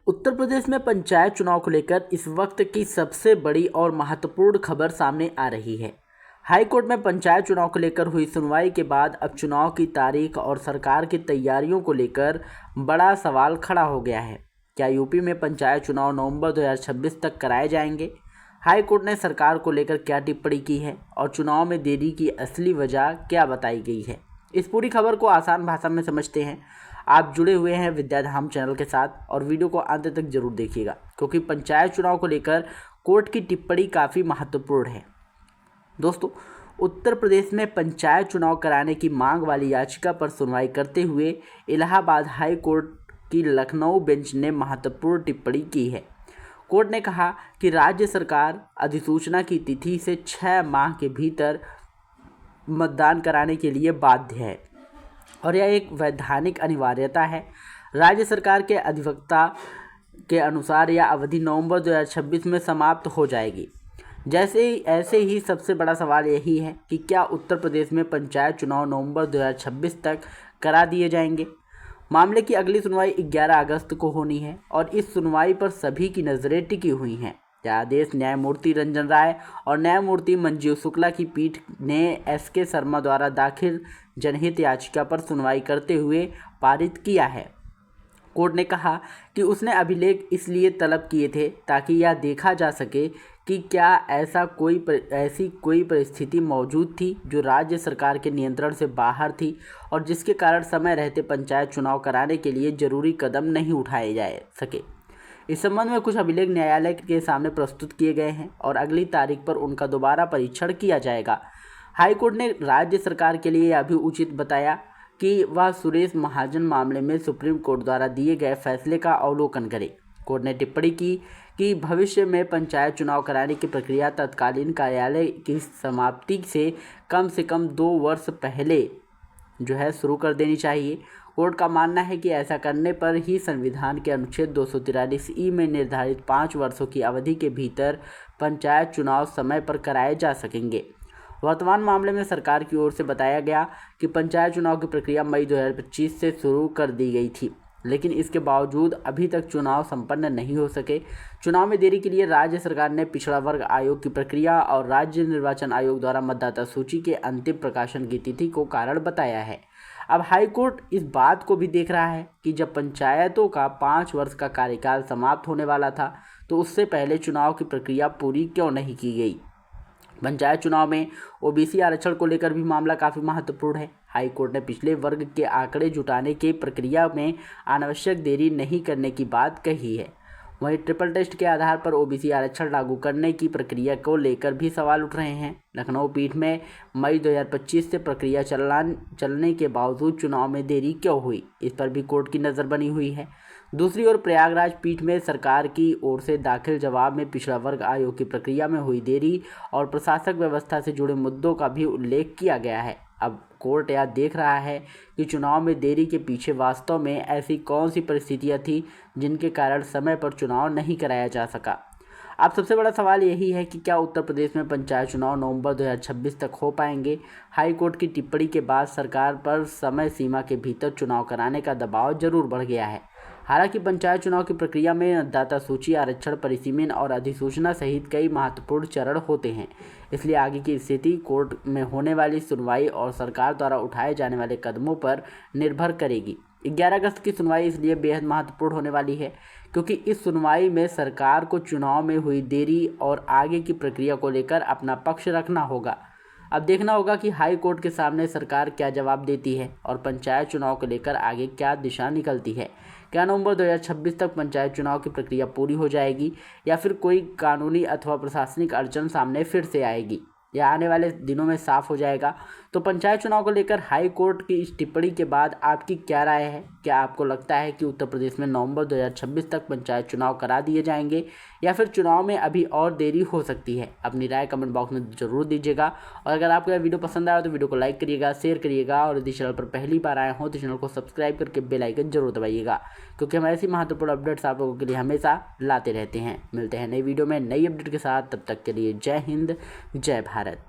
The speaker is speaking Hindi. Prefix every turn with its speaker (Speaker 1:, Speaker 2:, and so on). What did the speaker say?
Speaker 1: उत्तर प्रदेश में पंचायत चुनाव को लेकर इस वक्त की सबसे बड़ी और महत्वपूर्ण खबर सामने आ रही है। हाई कोर्ट में पंचायत चुनाव को लेकर हुई सुनवाई के बाद अब चुनाव की तारीख और सरकार की तैयारियों को लेकर बड़ा सवाल खड़ा हो गया है। क्या यूपी में पंचायत चुनाव नवंबर 2026 तक कराए जाएंगे? हाई कोर्ट ने सरकार को लेकर क्या टिप्पणी की है और चुनाव में देरी की असली वजह क्या बताई गई है, इस पूरी खबर को आसान भाषा में समझते हैं। आप जुड़े हुए हैं विद्याधाम चैनल के साथ और वीडियो को अंत तक जरूर देखिएगा, क्योंकि पंचायत चुनाव को लेकर कोर्ट की टिप्पणी काफ़ी महत्वपूर्ण है। दोस्तों, उत्तर प्रदेश में पंचायत चुनाव कराने की मांग वाली याचिका पर सुनवाई करते हुए इलाहाबाद हाई कोर्ट की लखनऊ बेंच ने महत्वपूर्ण टिप्पणी की है। कोर्ट ने कहा कि राज्य सरकार अधिसूचना की तिथि से 6 माह के भीतर मतदान कराने के लिए बाध्य है और यह एक वैधानिक अनिवार्यता है। राज्य सरकार के अधिवक्ता के अनुसार यह अवधि नवंबर 2026 में समाप्त हो जाएगी। ऐसे ही सबसे बड़ा सवाल यही है कि क्या उत्तर प्रदेश में पंचायत चुनाव नवंबर 2026 तक करा दिए जाएंगे। मामले की अगली सुनवाई 11 अगस्त को होनी है और इस सुनवाई पर सभी की नज़रें टिकी हुई हैं। आदेश न्यायमूर्ति रंजन राय और न्यायमूर्ति मंजीव शुक्ला की पीठ ने एसके शर्मा द्वारा दाखिल जनहित याचिका पर सुनवाई करते हुए पारित किया है। कोर्ट ने कहा कि उसने अभिलेख इसलिए तलब किए थे ताकि यह देखा जा सके कि क्या ऐसी कोई परिस्थिति मौजूद थी जो राज्य सरकार के नियंत्रण से बाहर थी और जिसके कारण समय रहते पंचायत चुनाव कराने के लिए जरूरी कदम नहीं उठाए जा सके। इस संबंध में कुछ अभिलेख न्यायालय के सामने प्रस्तुत किए गए हैं और अगली तारीख पर उनका दोबारा परीक्षण किया जाएगा। हाईकोर्ट ने राज्य सरकार के लिए यह भी उचित बताया कि वह सुरेश महाजन मामले में सुप्रीम कोर्ट द्वारा दिए गए फैसले का अवलोकन करे। कोर्ट ने टिप्पणी की कि भविष्य में पंचायत चुनाव कराने की प्रक्रिया तत्कालीन कार्यालय की समाप्ति से कम 2 वर्ष पहले शुरू कर देनी चाहिए। कोर्ट का मानना है कि ऐसा करने पर ही संविधान के अनुच्छेद 243 में निर्धारित 5 वर्षों की अवधि के भीतर पंचायत चुनाव समय पर कराए जा सकेंगे। वर्तमान मामले में सरकार की ओर से बताया गया कि पंचायत चुनाव की प्रक्रिया मई 2025 से शुरू कर दी गई थी, लेकिन इसके बावजूद अभी तक चुनाव संपन्न नहीं हो सके। चुनाव में देरी के लिए राज्य सरकार ने पिछड़ा वर्ग आयोग की प्रक्रिया और राज्य निर्वाचन आयोग द्वारा मतदाता सूची के अंतिम प्रकाशन की तिथि को कारण बताया है। अब हाईकोर्ट इस बात को भी देख रहा है कि जब पंचायतों का 5 वर्ष का कार्यकाल समाप्त होने वाला था तो उससे पहले चुनाव की प्रक्रिया पूरी क्यों नहीं की गई। पंचायत चुनाव में ओबीसी आरक्षण को लेकर भी मामला काफ़ी महत्वपूर्ण है। हाईकोर्ट ने पिछले वर्ग के आंकड़े जुटाने की प्रक्रिया में अनावश्यक देरी नहीं करने की बात कही है। वहीं ट्रिपल टेस्ट के आधार पर ओबीसी आरक्षण लागू करने की प्रक्रिया को लेकर भी सवाल उठ रहे हैं। लखनऊ पीठ में मई 2025 से प्रक्रिया चलने के बावजूद चुनाव में देरी क्यों हुई, इस पर भी कोर्ट की नज़र बनी हुई है। दूसरी ओर प्रयागराज पीठ में सरकार की ओर से दाखिल जवाब में पिछड़ा वर्ग आयोग की प्रक्रिया में हुई देरी और प्रशासक व्यवस्था से जुड़े मुद्दों का भी उल्लेख किया गया है। अब कोर्ट यह देख रहा है कि चुनाव में देरी के पीछे वास्तव में ऐसी कौन सी परिस्थितियां थी जिनके कारण समय पर चुनाव नहीं कराया जा सका। अब सबसे बड़ा सवाल यही है कि क्या उत्तर प्रदेश में पंचायत चुनाव नवंबर 2026 तक हो पाएंगे। हाईकोर्ट की टिप्पणी के बाद सरकार पर समय सीमा के भीतर चुनाव कराने का दबाव जरूर बढ़ गया है। हालांकि पंचायत चुनाव की प्रक्रिया में मतदाता सूची, आरक्षण, परिसीमन और अधिसूचना सहित कई महत्वपूर्ण चरण होते हैं, इसलिए आगे की स्थिति कोर्ट में होने वाली सुनवाई और सरकार द्वारा उठाए जाने वाले कदमों पर निर्भर करेगी। 11 अगस्त की सुनवाई इसलिए बेहद महत्वपूर्ण होने वाली है क्योंकि इस सुनवाई में सरकार को चुनाव में हुई देरी और आगे की प्रक्रिया को लेकर अपना पक्ष रखना होगा। अब देखना होगा कि हाई कोर्ट के सामने सरकार क्या जवाब देती है और पंचायत चुनाव को लेकर आगे क्या दिशा निकलती है। क्या नवंबर 2026 तक पंचायत चुनाव की प्रक्रिया पूरी हो जाएगी या फिर कोई कानूनी अथवा प्रशासनिक अड़चन सामने फिर से आएगी, यह आने वाले दिनों में साफ हो जाएगा। तो पंचायत चुनाव को लेकर हाई कोर्ट की इस टिप्पणी के बाद आपकी क्या राय है? क्या आपको लगता है कि उत्तर प्रदेश में नवंबर 2026 तक पंचायत चुनाव करा दिए जाएंगे या फिर चुनाव में अभी और देरी हो सकती है? अपनी राय कमेंट बॉक्स में ज़रूर दीजिएगा और अगर आपको यह वीडियो पसंद आया तो वीडियो को लाइक करिएगा, शेयर करिएगा और यदि चैनल पर पहली बार आए हों तो चैनल को सब्सक्राइब करके बेल आइकन जरूर दबाइएगा, क्योंकि हम ऐसी महत्वपूर्ण अपडेट्स आप लोगों के लिए हमेशा लाते रहते हैं। मिलते हैं नई वीडियो में नई अपडेट के साथ, तब तक के लिए जय हिंद, जय भारत।